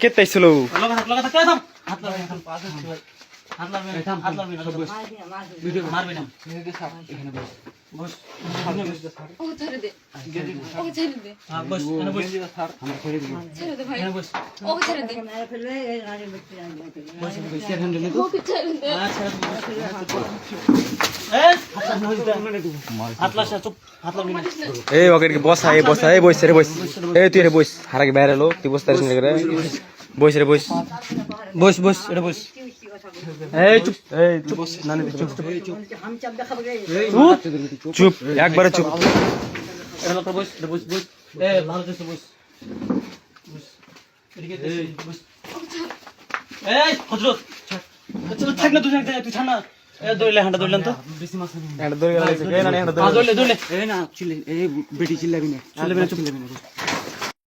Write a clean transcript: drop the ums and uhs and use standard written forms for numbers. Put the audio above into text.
কেতাই ছিল বসা বসা বসে রে বস তুই রে বস হারাকে বাইরে এলো তুই বসতে বস রে বস বস বস এটা বস এই চুপ এই চুপ নানি চুপ চুপ চুপ একবারে চুপ এটা লোক বস এটা বস বস এ ভালো করে বস বস এদিকে বস এই হযরত চল থাক না তুই ছাড় না এ দইলে হাঁটা দইলেন তো বেশি মাছ না হাঁটা দই গেল না হাঁটা দই দইলে দইলে এ না চিল্লে এই বেটি চিল্লাবি না চুপ